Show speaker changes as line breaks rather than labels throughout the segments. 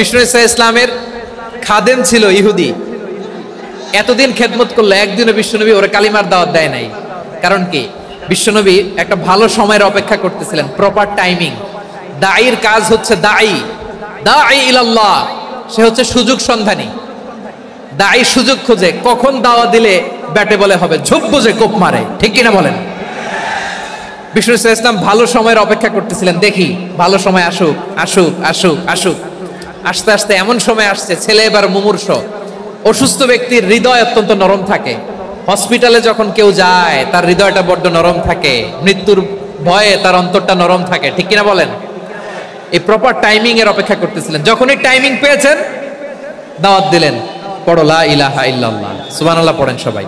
বিষ্ণু ইসা ইসলামের খাদেম ছিল ইহুদি, এতদিন খেদমত করলো, একদিনও বিশ্বনবী ওরা কালিমার দাওয়াত দেয় নাই। কারণ কি? বিশ্বনবী একটা ভালো সময়ের অপেক্ষা করতেছিলেন, প্রপার টাইমিং। দাঈর কাজ হচ্ছে দাঈ ইলাল্লাহ, সে হচ্ছে সুযোগ সন্ধানী। দাঈ সুযোগ খোঁজে, কখন দাওয়া দিলে ব্যাটে বলে হবে, ঝোপ বুঝে কোপ মারে, ঠিক কিনা বলেন? বিষ্ণু ইসা ইসলাম ভালো সময়ের অপেক্ষা করতেছিলেন, দেখি ভালো সময় আসুক আসুক আসুক আসুক। আস্তে আস্তে এমন সময় আসছে, ছেলে এবার মুমূর্ষ, অসুস্থ ব্যক্তির হৃদয় অত্যন্ত নরম থাকে। হসপিটালে যখন কেউ যায় তার হৃদয়টা বড্ড নরম থাকে, মৃত্যুর ভয়ে তার অন্তরটা নরম থাকে, ঠিক কিনা বলেন? এই প্রপার টাইমিং এর অপেক্ষা করতেছিলেন। যখনই টাইমিং পেয়েছেন দাওয়াত দিলেন, পড়ো লা ইলাহা ইল্লাল্লাহ, সুবহানাল্লাহ পড়েন সবাই।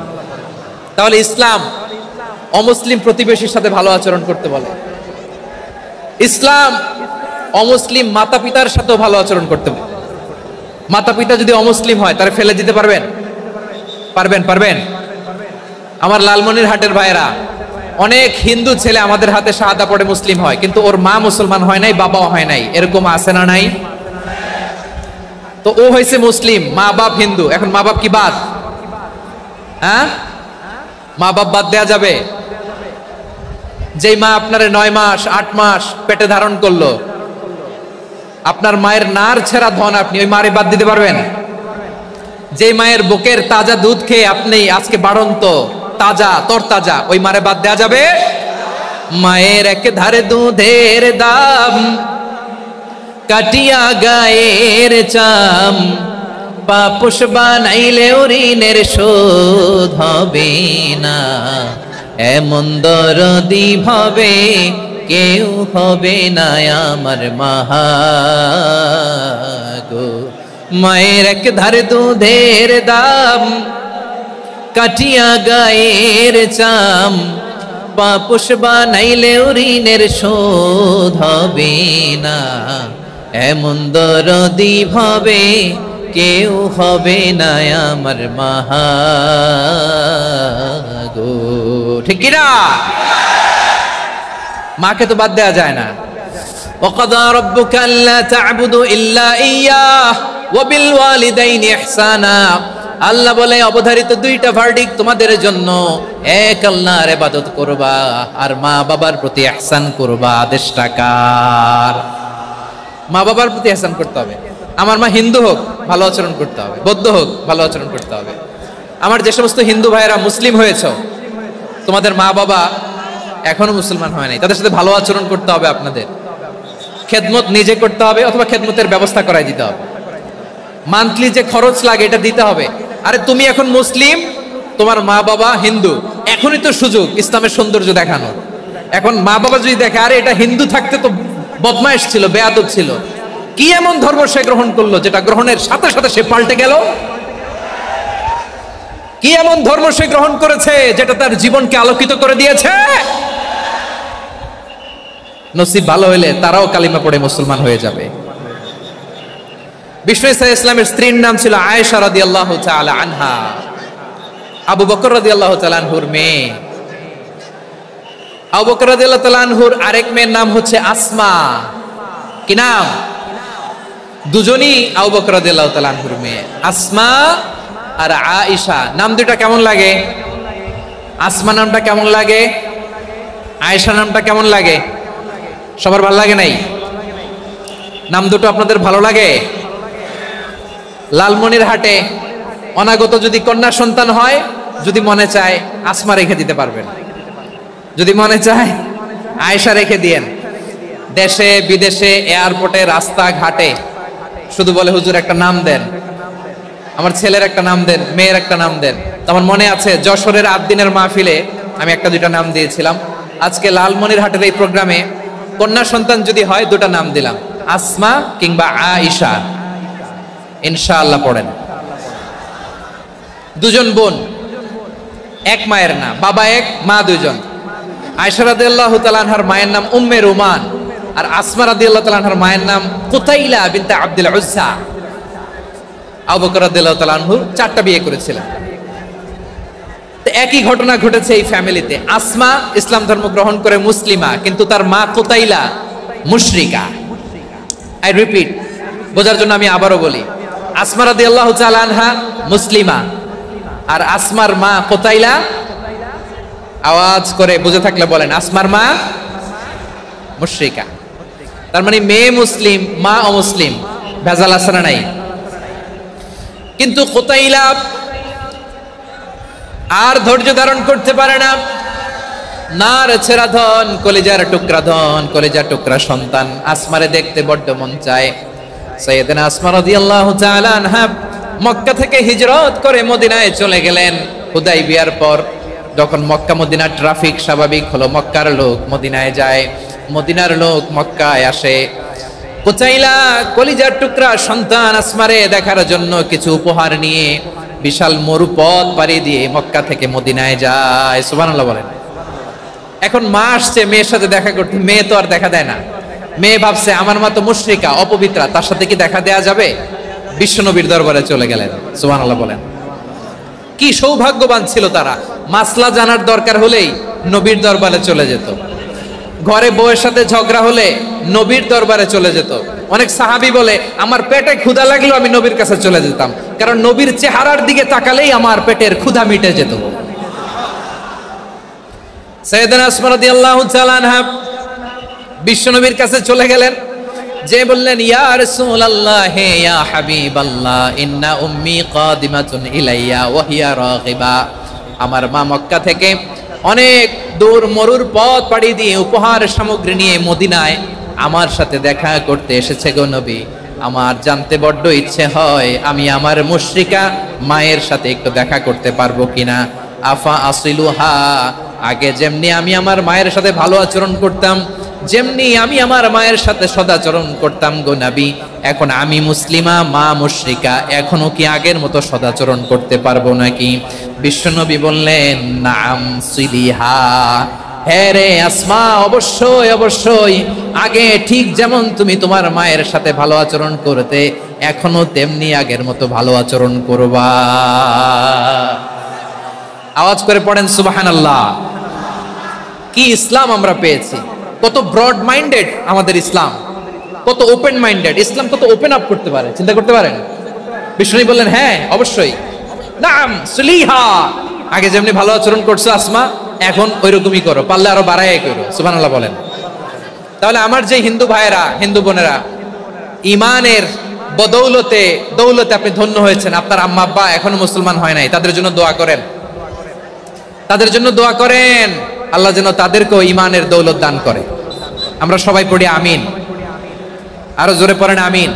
তাহলে ইসলাম অমুসলিম প্রতিবেশীর সাথে ভালো আচরণ করতে বলে। ইসলাম অমুসলিম মাতা পিতার সাথেও ভালো আচরণ করতে বলে। মাতা পিতা যদি অমুসলিম হয় তারা ফেলে দিতে পারবেন? পারবেন? আমার লালমনিরহাটের ভাইরা, অনেক হিন্দু ছেলে আমাদের হাতে শাহাদা পড়ে মুসলিম হয়, কিন্তু ওর মা মুসলমান হয় নাই, বাবাও হয় নাই, এরকম আছে না নাই? তো ও হয়েছে মুসলিম, মা বাপ হিন্দু, এখন মা বাপ কি বাদ? হ্যাঁ, মা বাপ বাদ দেয়া যাবে? যেই মা আপনারে 9 মাস 8 মাস পেটে ধারণ করলো, আপনার মায়ের নার ছেঁড়া ধন, আপনি ওই মারে বাদ দিতে পারবেন? যে মায়ের বুকের তাজা দুধ খেয়ে আপনি আজকে বাড়ন্ত তাজা তরতাজা, ওই মারে বাদ দেয়া যাবে? মায়ের এক ধারে দুধের দাম, কাটিয়া গায়ের চাম, পাপোশ বানাইলেও ঋণের শোধ হবে না, এমন দরদি ভাবে কেউ হবে না আমার মাগো। মায়ের এক ধারে দুধের দাম, কাটিয়া গায়ের চাম, পাপোশ বানাইলেও ঋণের শোধ হবে না, এমন দরদি ভাবে কেউ হবে না আমার মাগো, ঠিক কিনা? মাকে তো বাদ দেওয়া যায় না। وَقَضَى رَبُّكَ أَلَّا تَعْبُدُوا إِلَّا إِيَّاهُ وَبِالْوَالِدَيْنِ إِحْسَانًا। আল্লাহ বলে অবধারিত দুইটা ভার্ডিক্ট তোমাদের জন্য, এক আল্লাহর ইবাদত করবা আর মা বাবার প্রতি ইহসান করবা। আদেশটা কার? মা বাবার প্রতি ইহসান করতে হবে। আমার মা হিন্দু হোক ভালো আচরণ করতে হবে, বৌদ্ধ হোক ভালো আচরণ করতে হবে। আমার যে সমস্ত হিন্দু ভাইয়েরা মুসলিম হয়েছে, তোমাদের মা বাবা এখনো মুসলমান হয় নাই, তাদের সাথে ভালো আচরণ করতে হবে। আপনাদের খেদমত নিজে করতে হবে অথবা খেদমতের ব্যবস্থা করাই দিতে হবে। মান্থলি যে খরচ লাগে এটা দিতে হবে। আরে তুমি এখন মুসলিম, তোমার মা বাবা হিন্দু, এখনই তো সুযোগ ইসলামের সৌন্দর্য দেখানোর। এখন মা বাবা যদি দেখে আরে এটা হিন্দু থাকতে তো বদমাইশ ছিল, বেয়াদব ছিল, কি এমন ধর্ম সে গ্রহণ করলো যেটা গ্রহণের সাথে সাথে সে পাল্টে গেল? কি এমন ধর্ম সে গ্রহণ করেছে যেটা তার জীবনকে আলোকিত করে দিয়েছে? নসিব ভালো হইলে তারাও কালিমা পড়ে মুসলমান হয়ে যাবে। বিষ্ণু ইসা ইসলামের স্ত্রীর নাম ছিল আয়েশা রাদিয়াল্লাহু তাআলা আনহা, আবু বকর রাদিয়াল্লাহু তাআলা আনহুর মেয়ে। আবু বকর রাদিয়াল্লাহু তাআলা আনহুর আরেক মেয়ের নাম হচ্ছে আসমা। কি নাম? দুজনই আবু বকর রাদিয়াল্লাহু তাআলা আনহুর মেয়ে, আসমা আর আয়েশা। নাম দুটো কেমন লাগে? আসমা নামটা কেমন লাগে? আয়েশা নামটা কেমন লাগে? সবার ভালো লাগে নাই? নাম দুটো আপনাদের ভালো লাগে? লালমনিরহাটে অনাগত যদি কন্যা সন্তান হয়, যদি মনে চায় আসমা রেখে দিতে পারবেন, যদি মনে চায় আয়েশা রেখে দিয়েন। দেশে বিদেশে এয়ারপোর্টে রাস্তাঘাটে শুধু বলে হুজুর একটা নাম দেন, আমার ছেলের একটা নাম দেন, মেয়ের একটা নাম দেন। আমার মনে আছে যশোরের 8 দিনের মাহফিলে আমি একটা দুইটা নাম দিয়েছিলাম। আজকে লালমনিরহাটের এই প্রোগ্রামে কন্যা সন্তান যদি হয় দুটা নাম দিলাম, আসমা কিংবা আয়েশা। ইনশাআল্লাহ পড়েন। দুজন বোন, এক মায়ের না, বাবা এক মা দুইজন। আয়েশা রাদিয়াল্লাহু তাআলা আনহার মায়ের নাম উম্মে রুমান, আর আসমা রাদিয়াল্লাহু তাআলা আনহার মায়ের নাম কুতাইলা বিনতে আব্দুল উজ্জা। আবু বকর রাদিয়াল্লাহু তাআলা আনহু 4টা বিয়ে করেছিলেন। তো একই ঘটনা ঘটেছে এই ফ্যামিলিতে। আসমা ইসলাম ধর্ম গ্রহণ করে মুসলিমা, কিন্তু তার মা কুতাইলা মুশরিকা। আই রিপিট, বোঝার জন্য আমি আবারও বলি, আসমা রাদিয়াল্লাহু তাআলা আনহা মুসলিমা, আর আসমার মা কোতাইলা, আওয়াজ করে বুঝে থাকলে বলেন, আসমার মা মুশরিকা। তার মানে মেয়ে মুসলিম, মা অমুসলিম, ভেজাল আছে না নাই? কিন্তু কোতাইলা আর ধৈর্য ধারণ করতে পারে না। নার ছেড়া ধন, কলিজার টুকরা ধন, কলিজার টুকরা সন্তান আসমারে দেখতে বড্ড মন চায়। সাইয়েদনা আসমা রাদিয়াল্লাহু তাআলা আনহা মক্কা থেকে হিজরত করে মদিনায় চলে গেলেন হুদাইবিয়ার পর। যখন মক্কা মদিনার ট্রাফিক স্বাভাবিক হলো, মক্কার লোক মদিনায় যায়, মদিনার লোক মক্কায় আসে। কোচাইলা কলিজার টুকরা সন্তান আসমারে দেখার জন্য কিছু উপহার নিয়ে বিশাল মরুপথ পাড়ি দিয়ে মক্কা থেকে মদিনায় যায়। সুবহানাল্লাহ বলেন। এখন মা আসছে মেয়ের সাথে দেখা করতে, মেয়ে তো আর দেখা দেয় না। মেয়ে ভাবছে আমার মা তো মুশরিকা, অপবিত্রা, তার সাথে কি দেখা দেয়া যাবে? বিশ্বনবীর দরবারে চলে গেলেন। সুবহানাল্লাহ বলেন। কি সৌভাগ্যবান ছিল তারা, মাসলা জানার দরকার হলেই নবীর দরবারে চলে যেত। ঘরে বউয়ের সাথে ঝগড়া হলে নবীর দরবারে চলে যেত। অনেক সাহাবী বলে আমার পেটে ক্ষুধা লাগলেও আমি নবীর কাছে চলে যেতাম, কারণ নবীর চেহারার দিকে তাকালেই আমার পেটের ক্ষুধা মিটে যেত। সাইয়েদনা আসমা রাদিয়াল্লাহু তাআলা আনহা বিশ্বনবীর কাছে চলে গেলেন, যে বললেন ইয়া রাসূলুল্লাহ ইয়া হাবিবাল্লাহ ইন্না উম্মি কাদিমাতুন ইলাইয়া ওয়া হিয়া রাগিবা। আমার মা মক্কা থেকে অনেক দূর মরুর পথ পাড়ি দিয়ে উপহার সামগ্রী নিয়ে মদিনায় আমার সাথে দেখা করতে এসেছে গো নবী। আমার জানতে বড্ড ইচ্ছে হয় আমি আমার মুশরিকা মায়ের সাথে একটু দেখা করতে পারবো কিনা। আফা আসিলুহা, আগে যেমনি আমি আমার মায়ের সাথে ভালো আচরণ করতাম, যেমনি আমি আমার মায়ের সাথে সদাচরণ করতাম গো নবী, এখন আমি মুসলিমা, মা মুশরিকা, এখনো কি আগের মতো সদাচরণ করতে পারবো নাকি? বিশ্বনবী বললেন নাম সিলিহা, হ্যাঁ রে আসমা, অবশ্যই অবশ্যই, আগে ঠিক যেমন তুমি তোমার মায়ের সাথে ভালো আচরণ করতে, এখনো তেমনি আগের মতো ভালো আচরণ করবা। আওয়াজ করে পড়েন সুবহানাল্লাহ। কি ইসলাম আমরা পেয়েছি! কত ব্রড মাইন্ডেড আমাদের ইসলাম, কত ওপেন মাইন্ডেড ইসলাম, কত ওপেন আপ করতে পারে, চিন্তা করতে পারেন। বিষ্ণু বললেন হ্যাঁ অবশ্যই, নাম সুলিহা, আগে যেমনি ভালো আচরণ করছো আসমা, এখন ওইরকমই করো, পারলে আরো বাড়ায় করো। সুবহানাল্লাহ বলেন। তাহলে আমার যে হিন্দু ভাইয়েরা, হিন্দু বোনেরা, ইমানের বদৌলতে দৌলতে আপনি ধন্য হয়েছেন, আপনার আম্মা আব্বা এখনো মুসলমান হয় নাই, তাদের জন্য দোয়া করেন, তাদের জন্য দোয়া করেন, আল্লাহ যেন তাদেরকেও ইমানের দৌলত দান করে। আমরা সবাই পড়ি আমিন, আরো জোরে পড়েন আমিন।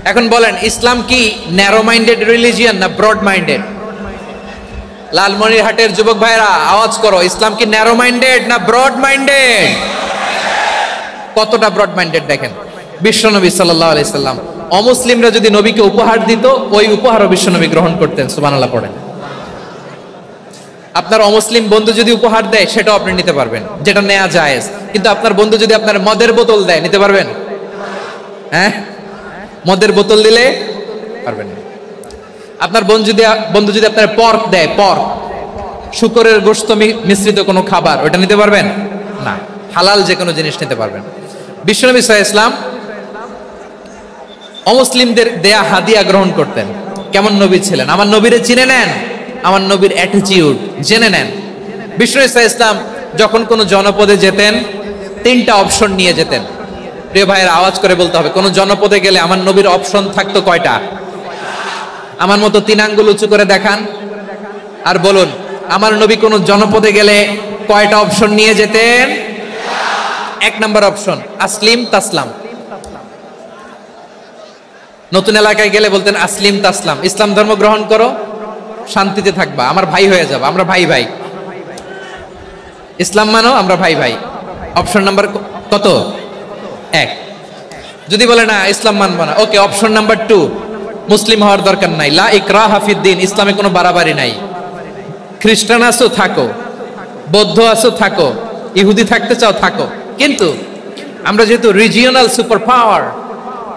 এখন বলেন ইসলাম কি ন্যারো মাইন্ডেড রিলিজিয়ান না ব্রড মাইন্ডেড? লালমনিরহাটের যুবক ভাইরা আওয়াজ করো, ইসলাম কি ন্যারো মাইন্ডেড না ব্রড মাইন্ডেড? কতটা ব্রড মাইন্ডেড দেখেন। বিশ্বনবী সাল্লাল্লাহু আলাইহি সাল্লাম অমুসলিমরা যদি নবীকে উপহার দিত, ওই উপহারও বিশ্বনবী গ্রহণ করতেন। সুবহানাল্লাহ পড়েন। আপনার অমুসলিম বন্ধু যদি উপহার দেয় সেটাও আপনি নিতে পারবেন, যেটা নেওয়া জায়েজ। কিন্তু আপনার বন্ধু যদি আপনার মদের বোতল দেয়, নিতে পারবেন? হ্যাঁ, মদের বোতল দিলে পারবেন না। আপনার বন্ধু যদি আপনার পর্ক দেয়, পর্ক, শুকরের গোশত মিশ্রিত কোনো খাবার, ওটা নিতে পারবেন না। হালাল যে কোনো জিনিস নিতে পারবেন। বিশ্বনবী সাল্লাল্লাহু আলাইহি ওয়াসাল্লাম অমুসলিমদের দেয়া হাদিয়া গ্রহণ করতেন। কেমন নবী ছিলেন, আমার নবীরে চিনে নেন, আমার নবীর অ্যাটিটিউড জেনে নেন। বিশ্বনবী সাল্লাল্লাহু আলাইহি ওয়াসাল্লাম যখন কোনো জনপদে যেতেন, তিনটা অপশন নিয়ে যেতেন। প্রিয় ভাইয়ের আওয়াজ করে বলতে হবে, কোন জনপদে গেলে আমার নবীর অপশন থাকতো কয়টা? আমার মতো 3 আঙ্গুল উঁচু করে দেখান আর বলুন, আমার নবী কোন জনপদে গেলে কয়টা অপশন নিয়ে যেতেন? 1 নম্বর অপশন আসলিম তাসলাম। নতুন এলাকায় গেলে বলতেন আসলিম তাসলাম, ইসলাম ধর্ম গ্রহণ করো, শান্তিতে থাকবা, আমার ভাই হয়ে যাবে, আমরা ভাই ভাই, ইসলাম মানো, আমরা ভাই ভাই। অপশন নাম্বার কত? 1। যদি বলে না ইসলাম মানবো না, ওকে, অপশন নাম্বার 2, মুসলিম হওয়ার দরকার নাই, লা ইকরাহা ফিদ্দিন, ইসলামে কোনো বাড়াবাড়ি নাই। খ্রিস্টান আছো থাকো, বৌদ্ধ আছো থাকো, ইহুদি থাকতে চাও থাকো, কিন্তু আমরা যেহেতু রিজিওনাল সুপার পাওয়ার,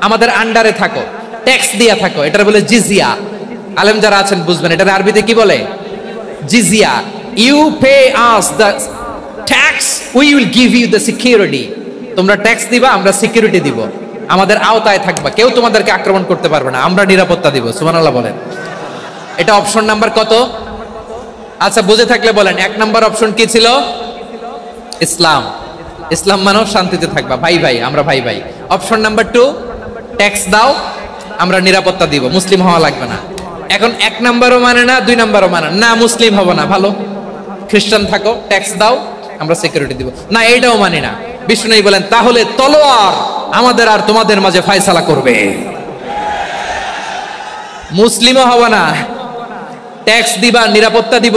আমাদের আন্ডারে থাকো, ট্যাক্স দিয়া থাকো, এটার বলে জিজিয়া। আলেম যারা আছেন বুঝবেন, এটার আরবিতে কি বলে? জিজিয়া। You pay us the tax, we will give you the security. তোমরা ট্যাক্স দিবা, আমরা সিকিউরিটি দিব। আমাদের আওতায় থাকবা, কেউ তোমাদেরকে আক্রমণ করতে পারবে না, আমরা নিরাপত্তা দিব। সুবহানাল্লাহ বলেন। এটা অপশন নাম্বার কত? আচ্ছা বুঝে থাকলে বলেন, 1 নাম্বার অপশন কি ছিল? ইসলাম। ইসলাম মানো শান্তিতে থাকবা, ভাই ভাই, আমরা ভাই ভাই। অপশন নাম্বার 2, ট্যাক্স দাও, আমরা নিরাপত্তা দিব, মুসলিম হওয়া লাগবে না। এখন 1 নাম্বারও মানে না, 2 নাম্বারও মানে না, মুসলিম হবো না, ভালো খ্রিস্টান থাকো, ট্যাক্স দাও, আমরা সিকিউরিটি দিব না, এইটাও মানি না। বিষ্ণু বলেন তাহলে তলোয়ার আমাদের আর তোমাদের মাঝে ফয়সালা করবে, মুসলিমও হবো না, ট্যাক্স দিবা, নিরাপত্তা দিব,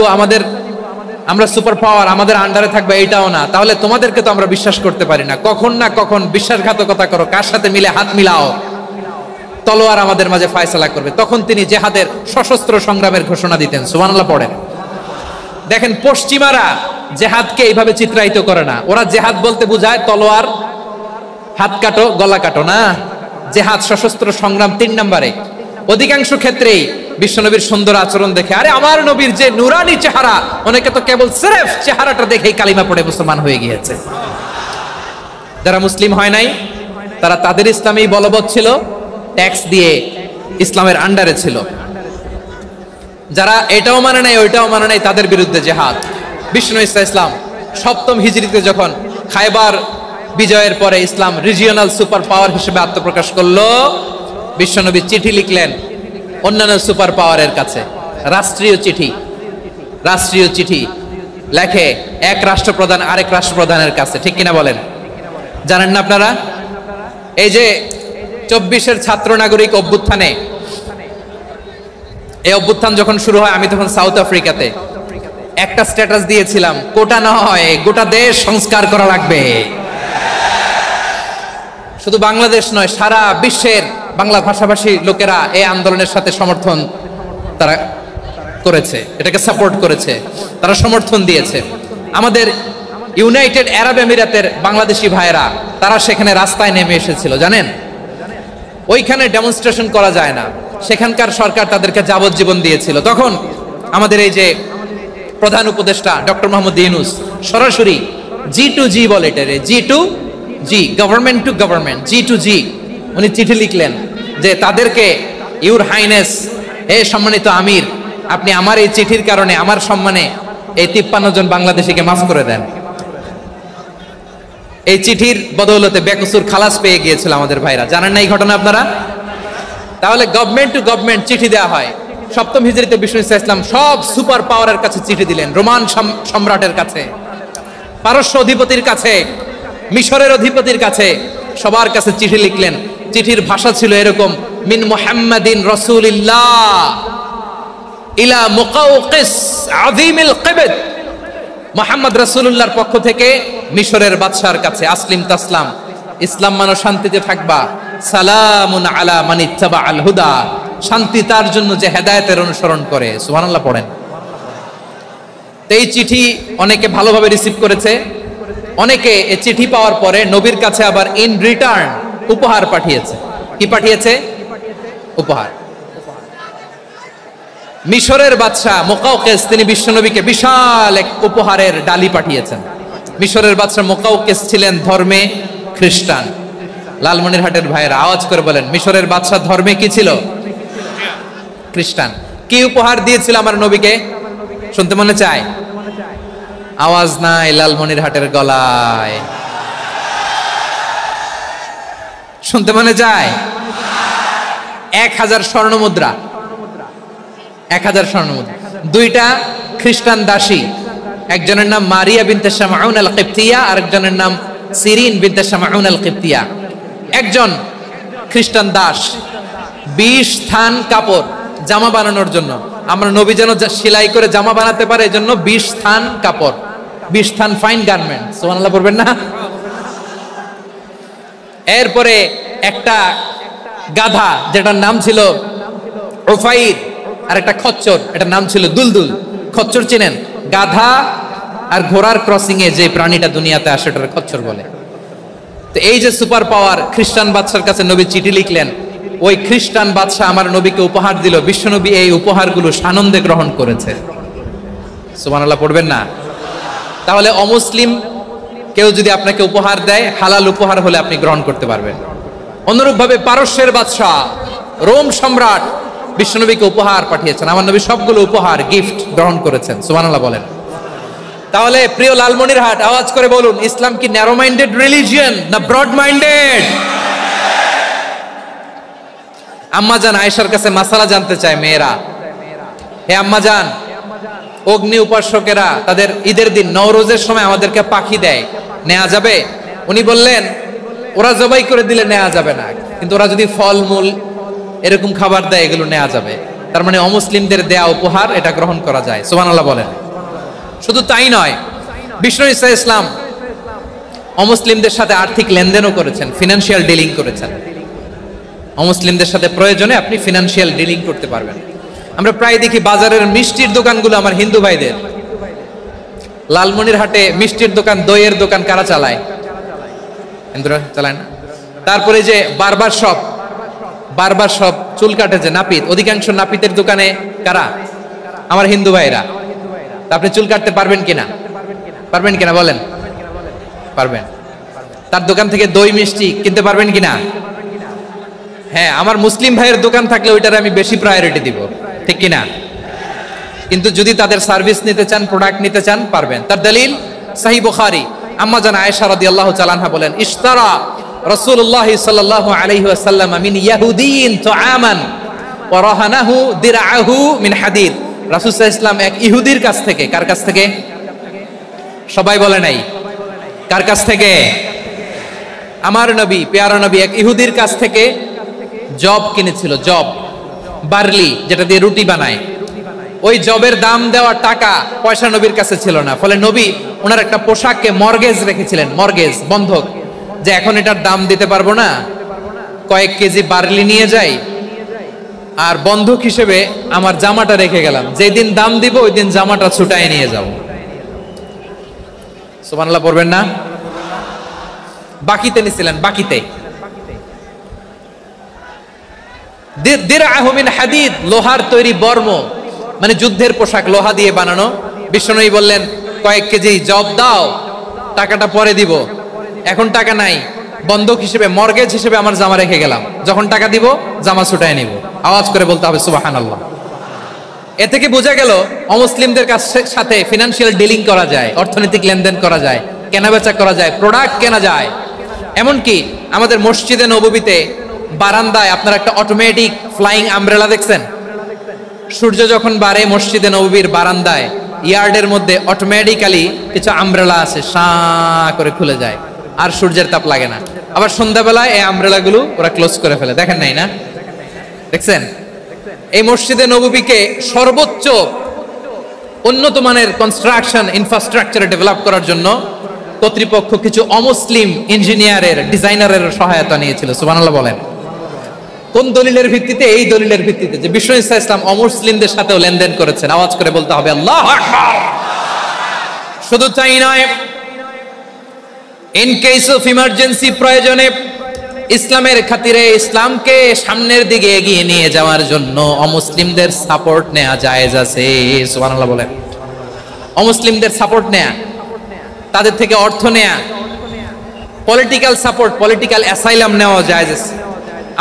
আমরা সুপার পাওয়ার, আমাদের আন্ডারে থাকবে, এইটাও না। তাহলে তোমাদেরকে তো আমরা বিশ্বাস করতে পারি না, কখন না কখন বিশ্বাসঘাতকতা করো, কার সাথে মিলে হাত মিলাও, তলোয়ার আমাদের মাঝে ফয়সালা করবে। তখন তিনি জেহাদের সশস্ত্র সংগ্রামের ঘোষণা দিতেন। সুবহানাল্লাহ পড়েন। দেখেন পশ্চিমারা জেহাদকে এইভাবে চিত্রায়িত করে না, ওরা জেহাদ বলতে বোঝায় তলোয়ার, হাত কাটো, গলা কাটো না, জেহাদ সশস্ত্র সংগ্রাম 3 নম্বরে। অধিকাংশ ক্ষেত্রেই বিশ্বনবীর সুন্দর আচরণ দেখে, আরে আমার নবীর যে নুরানি চেহারা, অনেকে তো কেবল সিরেফ চেহারাটা দেখেই কালিমা পড়ে মুসলমান হয়ে গিয়েছে। যারা মুসলিম হয় নাই তারা তাদের ইসলামেই বলবৎ ছিল, ট্যাক্স দিয়ে ইসলামের আন্ডারে ছিল। যারা এটাও মানে নাই ওইটাও মানে নাই, তাদের বিরুদ্ধে জেহাদ। বিষ্ণু ইসলাম 7ম হিজরিতে যখন খায়বার বিজয়ের পরে ইসলাম রিজিওনাল সুপার পাওয়ার হিসেবে আত্মপ্রকাশ করলো, বিশ্বনবী চিঠি লিখলেন অন্যান্য সুপার পাওয়ারের কাছে, রাষ্ট্রীয় চিঠি লেখে এক রাষ্ট্রপ্রধান আরেক রাষ্ট্রপ্রধানের কাছে, ঠিক কিনা বলেন? জানেন না আপনারা? এই যে 24-এর ছাত্র নাগরিক অভ্যুত্থানে, এই অভ্যুত্থান যখন শুরু হয়, আমি তখন সাউথ আফ্রিকাতে, একটা স্ট্যাটাস দিয়েছিলাম, কোটা নয় গোটা দেশ সংস্কার করা লাগবে। শুধু বাংলাদেশ নয়, সারা বিশ্বের বাংলা ভাষাভাষী লোকেরা এই আন্দোলনের সাথে সমর্থন তারা করেছে, এটাকে সাপোর্ট করেছে, তারা সমর্থন দিয়েছে। আমাদের ইউনাইটেড আরব আমিরাতের বাংলাদেশি ভাইয়েরা তারা সেখানে রাস্তায় নেমে এসেছিল, জানেন? ওইখানে ডেমনস্ট্রেশন করা যায় না, সেখানকার সরকার তাদেরকে যাবজ্জীবন দিয়েছিল। তখন আমাদের এই যে প্রধান উপদেষ্টা ডক্টর মোহাম্মদ ইউনূস সরাসরি G2G বলে, এটারে G2G, government to government, G2G, উনি চিঠি লিখলেন যে তাদেরকে, ইউর হাইনেস, হে সম্মানিত আমির, আপনি আমার এই চিঠির কারণে আমার সম্মানে এই 53 জন বাংলাদেশিকে মাফ করে দেন। এই চিঠির বদৌলতে বেকসুর খালাস পেয়ে গিয়েছিল আমাদের ভাইরা, জানেন না এই ঘটনা আপনারা? তাহলে গভর্নমেন্ট টু গভর্নমেন্ট চিঠি দেওয়া হয়। 7ম হিজরিতে বিষ্ণু ইসলাম সব সুপার পাওয়ারের কাছে চিঠি দিলেন, রোমান সম্রাটের কাছে, পারস্য অধিপতির কাছে, মিশরের অধিপতির কাছে, সবার কাছে চিঠি লিখলেন। চিঠির ভাষা ছিল এরকম, মিন মুহাম্মাদিন রাসূলিল্লাহ ইলা মুকাওকিস আযীমিল কিবত, মুহাম্মদ রাসূলুল্লাহর পক্ষ থেকে মিশরের বাদশার কাছে, আসলিম তাসলাম, ইসলাম মানো শান্তিতে থাকবা, সালামুন আলা মান ইত্তাবা আল হুদা, শান্তি তার জন্য যে হেদায়েতের অনুসরণ করে। সুবহানাল্লাহ পড়েন। এই চিঠি অনেকে ভালোভাবে রিসিভ করেছে, অনেকে এই চিঠি পাওয়ার পরে নবীর কাছে আবার ইন রিটার্ন উপহার পাঠিয়েছে। কি পাঠিয়েছে? উপহার। মিশরের বাদশা মুকাওকিস তিনি বিশ্বনবীকে বিশাল এক উপহারের ডালি পাঠিয়েছেন। মিশরের বাদশা মুকাওকিস ছিলেন ধর্মে খ্রিস্টান। লালমনিরহাটের ভাইয়েরা আওয়াজ করে বলেন, মিশরের বাদশা ধর্মে কি ছিল? খ্রিস্টান। কি উপহার দিয়েছিল আমার নবীকে? শুনতে মনে চায়? আওয়াজ নাই লালমনিরহাটের গলায়, শুনতে মনে চায়? 1000 স্বর্ণ মুদ্রা, 1000 স্বর্ণ মুদ্রা। 2টা খ্রিস্টান দাসী, একজনের নাম মারিয়া বিনতে শামউন আল কিবতিয়া, আরেকজনের নাম সিরিন বিনতে শামউন আল কিবতিয়া। একজন খ্রিস্টান দাস 20 থান কাপড় জামা বানানোর জন্য, আমরা নবী যেন সেলাই করে জামা বানাতে পারে এজন্য 20 থান কাপড়, 20 থান ফাইন গার্মেন্ট, সুবহানাল্লাহ পড়বেন না? এরপরে একটা গাধা যেটার নাম ছিল উফাইর, আর একটা খচ্চর, এটার নাম ছিল দুলদুল। খচ্চর চিনেন? গাধা আর ঘোড়ার ক্রসিং এ যে প্রাণীটা দুনিয়াতে আসে ওটার খচ্চর বলে। তো এই যে সুপার পাওয়ার খ্রিস্টান বাদশার কাছে নবী চিঠি লিখলেন, ওই খ্রিস্টান বাদশা আমার নবীকে উপহার দিল, বিশ্বনবী এই উপহারগুলো সানন্দে গ্রহণ করেছে। সুবহানাল্লাহ পড়বেন না? তাহলে অমুসলিম কেউ যদি আপনাকে উপহার দেয়, হালাল উপহার হলে আপনি গ্রহণ করতে পারবেন। অনুরূপভাবে পারস্যের বাদশাহ, রোম সম্রাট বিশ্বনবীকে উপহার পাঠিয়েছেন। আমার নবী সবগুলো উপহার, গিফট গ্রহণ করেছেন। সুবহানাল্লাহ বলেন। তাহলে প্রিয় লালমনিরহাট, আওয়াজ করে বলুন, ইসলাম কি ন্যারো মাইন্ডেড রিলিজিয়ন না ব্রড মাইন্ডেড? আম্মাজান আয়েশার কাছে মাসালা জানতে চায় মেয়েরা, হে আম্মাজান, অগ্নি উপাসকেরা তাদের ঈদের দিন নওরোজের সময় আমাদেরকে পাখি দেয়, নেওয়া যাবে? উনি বললেন, ওরা জবাই করে দিলে নেওয়া যাবে না, কিন্তু ওরা যদি ফলমূল এরকম খাবার দেয় এগুলো নেওয়া যাবে। তার মানে অমুসলিমদের দেয়া উপহার এটা গ্রহণ করা যায়। সুবহানাল্লাহ বলেন। শুধু তাই নয়, বিষ্ণু ঈসা ইসলাম অমুসলিমদের সাথে আর্থিক লেনদেনও করেছেন, ফিনান্সিয়াল ডিলিং করেছেন। অমুসলিমদের সাথে প্রয়োজনে আপনি ফিনান্সিয়াল ডিলিং করতে পারবেন। আমরা প্রায় দেখি বাজারের মিষ্টির দোকানগুলো আমার হিন্দু ভাইদের। লালমনিরহাটে মিষ্টির দোকান, দইয়ের দোকান কারা চালায়? হিন্দুরা চালায় না? তারপরে যে বারবার শপ, চুল কাটে যে নাপিত, অধিকাংশ নাপিতের দোকানে কারা? আমার হিন্দু ভাইরা। তা আপনি চুল কাটতে পারবেন কিনা? পারবেন কিনা বলেন? পারবেন। তার দোকান থেকে দই মিষ্টি কিনতে পারবেন কিনা? হ্যাঁ, আমার মুসলিম ভাইয়ের দোকান থাকলে ওইটারে আমি বেশি প্রায়োরিটি দিব, ঠিক কিনা? কিন্তু যদি তাদের সার্ভিস নিতে চান, প্রোডাক্ট নিতে চান, পারবেন। তার দলিল সহিহ বুখারী, আম্মা জান আয়েশা রাদিয়াল্লাহু তাআলা আনহা বলেন, ইশতারা রাসূলুল্লাহ সাল্লাল্লাহু আলাইহি ওয়াসাল্লাম মিন ইয়াহুদিয়িন তুআমান ওয়া রাহানাহু দিরআহু মিন হাদিদ। রাসূল সাল্লাল্লাহু আলাইহি ওয়াসাল্লাম এক ইহুদির কাছ থেকে, কার কাছ থেকে? সবাই বলে নাই, কার কাছ থেকে? আমার নবী, পেয়ারা নবী এক ইহুদির কাছ থেকে জব কিনেছিল, জব, বার্লি, যেটা দিয়ে রুটি বানায়। ওই জবের দাম দেওয়া টাকা পয়সা নবীর কাছে ছিল না, ফলে নবী ওনার একটা পোশাককে মর্গেজ রেখেছিলেন, মর্গেজ, বন্ধক, যে এখন এটার দাম দিতে পারবো না, কয়েক কেজি বার্লি নিয়ে যাই আর বন্ধক হিসেবে আমার জামাটা রেখে গেলাম, যেদিন দাম দিব ওই দিন জামাটা ছুটায় নিয়ে যাব। সুবহানাল্লাহ পড়বেন না? বাকিতে নিছিলেন, বাকিতে। দিরআহু মিন হাদিদ, লোহার তৈরি বর্ম, মানে যুদ্ধের পোশাক, লোহা দিয়ে বানানো। বিশ্বনবী বললেন, কয়েক কেজি জব দাও, টাকাটা পরে দিব, এখন টাকা নাই, বন্ধক হিসেবে, মর্গেজ হিসেবে আমার জামা রেখে গেলাম, যখন টাকা দিব জামা ছুটায় নিব। আওয়াজ করে বলতে হবে সুবহানাল্লাহ। এ থেকে বোঝা গেল অমুসলিমদের সাথে ফিনান্সিয়াল ডিলিং করা যায়, অর্থনৈতিক লেনদেন করা যায়, কেনাবেচা করা যায়, প্রোডাক্ট কেনা যায়। এমনকি আমাদের মসজিদে নববীতে বারান্দায় আপনারা একটা অটোমেটিক ফ্লাইং আমব্রেলা দেখছেন? সূর্য যখন বাড়ে মসজিদে নববীর বারান্দায় ইয়ার্ডের মধ্যে অটোমেটিক্যালি কিছু আমব্রেলা আছে, শাঁ করে খুলে যায়, আর সূর্যের তাপ লাগে না। আবার সন্ধ্যাবেলায় এই আমব্রেলাগুলো ওরা ক্লোজ করে ফেলে, দেখেন নাই না? দেখছেন? এই মসজিদে নববীকে সর্বোচ্চ উন্নত মানের কনস্ট্রাকশন ইনফ্রাস্ট্রাকচার ডেভেলপ করার জন্য কর্তৃপক্ষ কিছু অমুসলিম ইঞ্জিনিয়ারের, ডিজাইনারের সহায়তা নিয়েছিল। সুবহানাল্লাহ বলেন। কোন দলিলের ভিত্তিতে? এই দলিলের ভিত্তিতে যে বিষ্ণু ঈসা ইসলাম অমুসলিমদের সাথেও লেনদেন করেছেন। আওয়াজ করে বলতে হবে আল্লাহু আকবার। শুধু তাই নয়, ইন কেস অফ ইমার্জেন্সি, প্রয়োজনে ইসলামের খাতিরে, ইসলামকে সামনের দিকে এগিয়ে নিয়ে যাওয়ার জন্য অমুসলিমদের সাপোর্ট নেওয়া জায়েজ আছে। সুবহানাল্লাহ বলেন। অমুসলিমদের সাপোর্ট নেয়া, তাদের থেকে অর্থ নেয়া, পলিটিক্যাল সাপোর্ট, পলিটিক্যাল অ্যাসাইলাম নেওয়া জায়েজ আছে।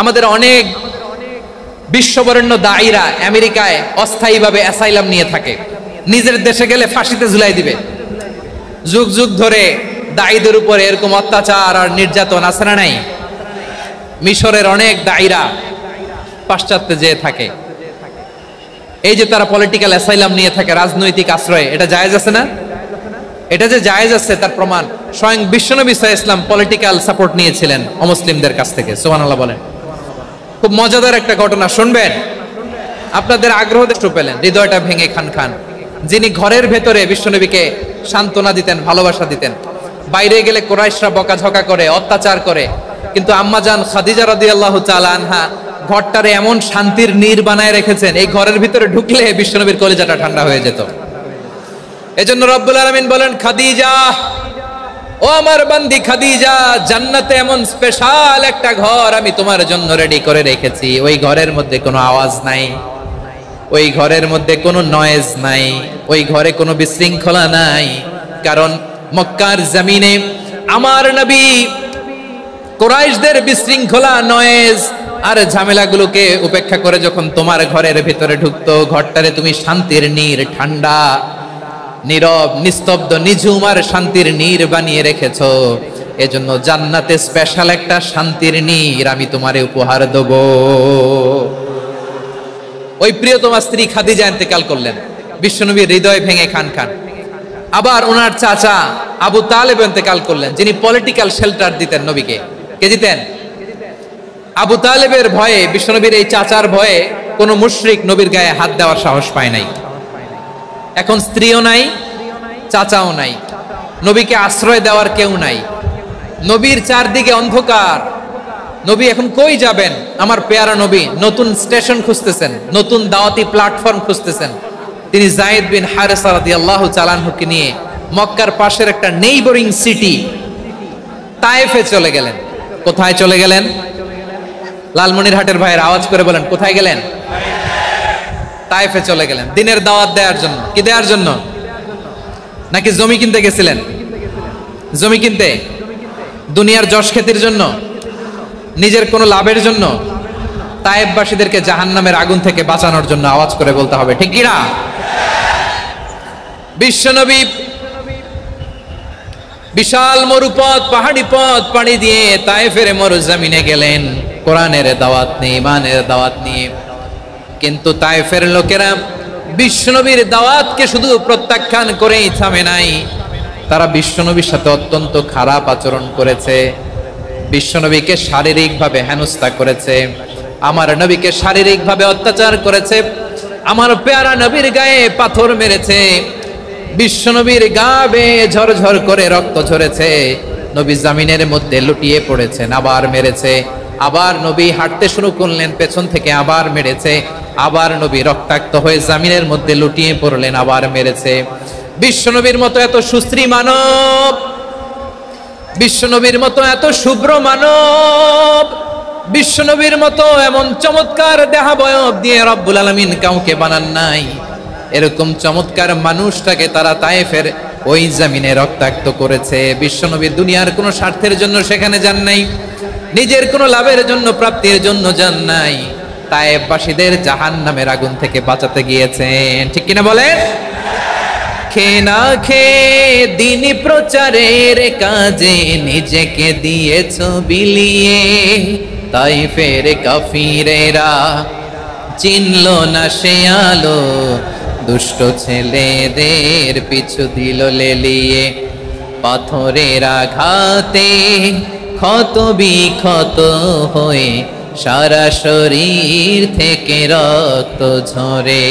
আমাদের অনেক বিশ্ববরেণ্য দায়ীরা আমেরিকায় অস্থায়ীভাবে অ্যাসাইলাম নিয়ে থাকে, নিজের দেশে গেলে ফাঁসিতে ঝুলাই দিবে। যুগ যুগ ধরে দায়ীদের উপরে এরকম অত্যাচার আর নির্যাতন আছে না নাই? মিশরের অনেক দায়ীরা পাশ্চাত্যে যেয়ে থাকে, এই যে তারা পলিটিক্যাল অ্যাসাইলাম নিয়ে থাকে, রাজনৈতিক আশ্রয়, এটা জায়েজ আছে না? এটা যে জায়েজ আছে তার প্রমাণ স্বয়ং বিশ্বনবী সাল্লাল্লাহু আলাইহি ওয়াসাল্লাম পলিটিক্যাল সাপোর্ট নিয়েছিলেন অমুসলিমদের কাছ থেকে। সুবহানাল্লাহ বলেন। খুব মজাদার একটা ঘটনা শুনবেন, আপনাদের আগ্রহ দেখতে পেলেন, হৃদয়টা ভেঙে খান খান। যিনি ঘরের ভেতরে বিশ্বনবীকে সান্ত্বনা দিতেন, ভালোবাসা দিতেন, বাইরে গেলে কুরাইশরা বকাঝকা করে, অত্যাচার করে, কিন্তু আম্মা জান খাদিজা রাদিয়াল্লাহু তাআলা আনহা ঘরটারে এমন শান্তির নীর বানায় রেখেছেন, এই ঘরের ভিতরে ঢুকলে বিশ্বনবীর কলিজাটা ঠান্ডা হয়ে যেত। এজন্য রব্বুল আলামিন বলেন, খাদিজা, ও আমার বান্দি খাদিজা, জান্নাতে এমন স্পেশাল একটা ঘর আমি তোমার জন্য রেডি করে রেখেছি। ওই ঘরের মধ্যে কোনো আওয়াজ নাই, ওই ঘরের মধ্যে কোনো নয়েজ নাই, ওই ঘরে কোনো বিশৃঙ্খলা নাই। কারণ মক্কার জমিনে আমার নবী কুরাইশদের বিশৃঙ্খলা, নয়েজ আর ঝামেলাগুলোকে উপেক্ষা করে যখন তোমার ঘরের ভিতরে ঢুকতো, ঘরটারে তুমি শান্তির নীর, ঠান্ডা, নীরব, নিস্তব্ধ, নিঝুম আর শান্তির নীর বানিয়ে রেখেছো। এজন্য জান্নাতে স্পেশাল একটা শান্তির নীর আমি তোমারে উপহার দেব। ওই প্রিয়তমা স্ত্রী খাদিজা ইন্তেকাল করলেন, বিশ্বনবীর হৃদয় ভেঙে খান খান। আবার ওনার চাচা আবু তালেব ইন্তেকাল করলেন, যিনি পলিটিক্যাল শেল্টার দিতেন নবীকে। কে দিতেন? আবু তালেবের ভয়ে, বিশ্বনবীর এই চাচার ভয়ে কোনো মুশরিক নবীর গায়ে হাত দেওয়ার সাহস পায় নাই। এখন স্ত্রীও নাই, চাচাও নাই, নবীকে আশ্রয় দেওয়ার কেউ নাই। নবীর চারদিকে অন্ধকার। নবী এখন কই যাবেন? আমার পেয়ারা নবী নতুন স্টেশন খুঁজতেছেন, নতুন দাওয়াতি প্ল্যাটফর্ম খুঁজতেছেন। তিনি যায়েদ বিন হারেসা রাদিয়াল্লাহু তাআলা আনহুকে নিয়ে মক্কার পাশের একটা নেইবরিং সিটি তায়েফে চলে গেলেন। কোথায় চলে গেলেন? লালমনিরহাটের ভাইয়ের আওয়াজ করে বলেন, কোথায় গেলেন? তায়েফে চলে গেলেন দিনের দাওয়াত দেওয়ার জন্য। কি দেওয়ার জন্য? নাকি জমি কিনতে গেছিলেন? জমি কিনতে, দুনিয়ার যশ খ্যাতির জন্য, নিজের কোনো লাভের জন্য? তায়েফবাসীদেরকে জাহান্নামের আগুন থেকে বাঁচানোর জন্য। আওয়াজ করে বলতে হবে, ঠিক কি না? বিশ্বনবী বিশাল মরুপথ, পাহাড়ি পথ পাড়ি দিয়ে তায়েফের মরুজমিনে গেলেন কোরআনের দাওয়াত নিয়ে, ইমানের দাওয়াত নিয়ে। কিন্তু তায়েফের লোকেরা বিশ্বনবীর দাওয়াতকে শুধু প্রত্যাখ্যান করেই থামে নাই, তারা বিশ্বনবীর সাথে অত্যন্ত খারাপ আচরণ করেছে। বিশ্বনবীকে শারীরিকভাবে হেনস্থা করেছে, আমার নবীকে শারীরিকভাবে অত্যাচার করেছে, আমার পেয়ারা নবীর গায়ে পাথর মেরেছে, বিশ্বনবীর গা বেয়ে ঝরঝর করে রক্ত ঝরেছে, নবী জামিনের মধ্যে লুটিয়ে পড়েছেন, আবার মেরেছে, আবার নবী হাঁটতে শুরু করলেন, পেছন থেকে আবার মেরেছে, আবার নবী রক্তাক্ত হয়ে জামিনের মধ্যে লুটিয়ে পড়লেন, আবার মেরেছে। বিশ্বনবীর মতো এত সুশ্রী মানব, বিশ্বনবীর মতো এত শুভ্র মানব, বিশ্বনবীর মতো এমন চমৎকার দেহাবয়ব দিয়ে রব্বুল আলামিন কাউকে বানান নাই। এরকম চমৎকার মানুষটাকে তারা তায়েফের ওই জমিনে রক্তাক্ত করেছে। বিশ্বনবী দুনিয়ার কোনো স্বার্থের জন্য সেখানে যান নাই, নিজের কোনো লাভের জন্য, প্রাপ্তির জন্য যান নাই, তায়েফবাসীদের জাহান্নামের আগুন থেকে বাঁচাতে গিয়েছেন। ঠিক কিনা বলেন? খেয়ে না খেয়ে দিন প্রচারের কাজে নিজেকে দিয়েছ বিলিয়ে, তায়েফের কাফিরেরা চিনল না সে আলো, দুষ্ট ছেলেদের পিছু দিল লেলিয়ে, পাথরের আঘাতে ক্ষত বিক্ষত হয়ে সারা শরীর থেকে রক্ত ঝরে।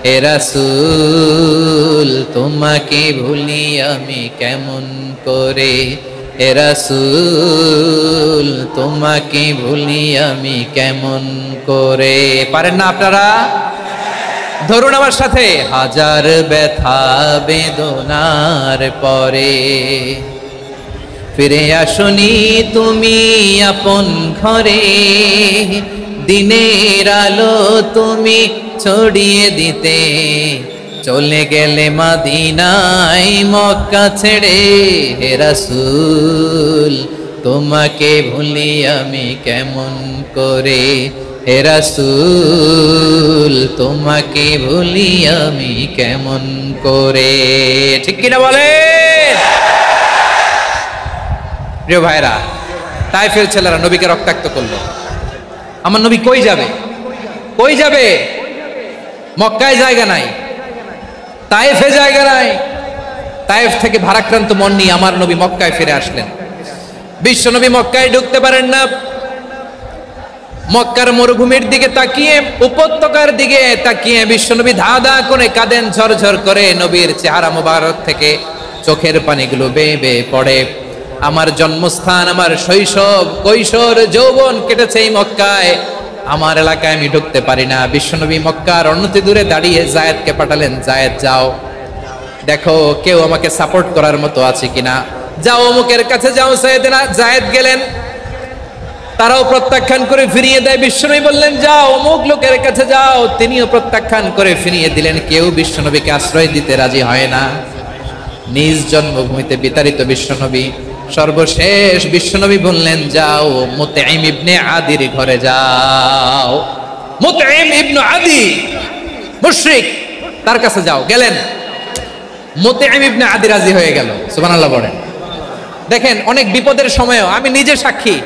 হে রাসূল তোমাকে ভুলি আমি কেমন করে, হে রাসূল তোমাকে ভুলি আমি কেমন করে। পারেন না আপনারা? ধরুন আমার সাথে, হাজার ব্যথা বেদনার পরে ফিরে আসনি তুমি আপন ঘরে, দিনের আলো তুমি ছড়িয়ে দিতে চলে গেলে মদিনায় মক্কা ছেড়ে। হে রাসূল তোমাকে ভুলি আমি কেমন করে, হে রাসূল তোমাকে ভুলি আমি কেমন করে। ঠিক কিনা বলেন? প্রিয় ভাইরা, তায়েফের ছেলেরা নবীকে রক্তাক্ত করলো। আমার নবী কই যাবে? কই যাবে? মক্কায় জায়গা নাই, তায়েফে জায়গা নাই। তায়েফ থেকে ভারাক্রান্ত মন নিয়ে আমার নবী মক্কায় ফিরে আসলেন। বিশ্ব নবী মক্কায় ঢুকতে পারেন না। মক্কার মরুভূমির দিকে তাকিয়ে, উপত্যকার দিকে তাকিয়ে বিশ্বনবী ধা ধা করে কাঁদেন, ঝরঝর করে নবীর চেহারা মোবারক থেকে চোখের পানিগুলো বেয়ে বেয়ে পড়ে। আমার জন্মস্থান, আমার শৈশব, কৈশোর, যৌবন কেটেছে এই মক্কায়, আমার এলাকায় আমি ঢুকতে পারি না। বিশ্বনবী মক্কার অনতি দূরে দাঁড়িয়ে জায়েদকে পাঠালেন, জায়েদ যাও দেখো কেউ আমাকে সাপোর্ট করার মতো আছে কিনা, যাও অমুকের কাছে যাও। জায়েদ গেলেন, তারাও প্রত্যাখ্যান করে ফিরিয়ে দেয়। বিশ্বনবী বললেন যাও অমুক লোকের কাছে যাও, তিনিও প্রত্যাখ্যান করে ফিরিয়ে দিলেন। কেউ বিশ্বনবীকে আশ্রয় দিতে রাজি হয় না। নিজ জন্মভূমিতে বিতাড়িত বিশ্বনবী সর্বশেষ বিশ্বনবী বললেন, যাও মুতঈম ইবনে আদির ঘরে যাও। মুতঈম ইবনে আদি মুশরিক, তার কাছে যাও। গেলেন, মুতঈম ইবনে আদি রাজি হয়ে গেল। সুবহানাল্লাহ বলেন। দেখেন, অনেক বিপদের সময়ও আমি নিজে সাক্ষী,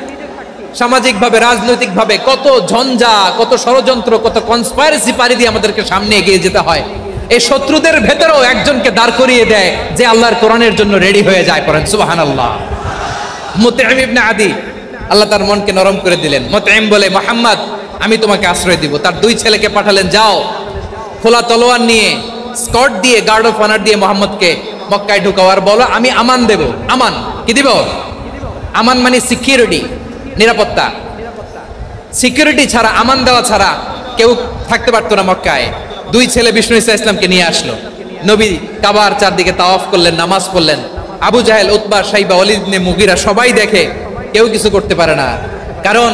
সামাজিকভাবে রাজনৈতিকভাবে কত ঝঞ্ঝা, কত ষড়যন্ত্র, কত কনস্পাইরেসি পাড়ি দিয়ে আমাদেরকে সামনে এগিয়ে যেতে হয়। এই শত্রুদের ভেতরেও একজনকে দাঁড় করিয়ে দেয় যে আল্লাহর কোরআনের জন্য রেডি হয়ে যায়। পড়েন সুবহানাল্লাহ। মুতঈম ইবনে আদি, আল্লাহ তার মনকে নরম করে দিলেন। মুতঈম বলে, মুহাম্মদ আমি তোমাকে আশ্রয় দিব। তার দুই ছেলেকে পাঠালেন, যাও খোলা তলোয়ার নিয়ে, স্কট দিয়ে, গার্ড অফ অনার দিয়ে মুহাম্মদকে মক্কায় ঢুকাও, আর বলো আমি আমান দেব। আমান কি দিব? আমান মানে সিকিউরিটি, নিরাপত্তা। সিকিউরিটি ছাড়া, আমান দেওয়া ছাড়া কেউ থাকতে পারতো না মক্কায়। দুই ছেলে বিষ্ণু ঈসা ইসলামকে নিয়ে আসলো। নবী কাবার চারদিকে তাওয়াফ করলেন, নামাজ পড়লেন। আবু জাহেল, উতবা, শাইবা, ওয়ালিদ ইবনে মুগীরা সবাই দেখে, কেউ কিছু করতে পারে না। কারণ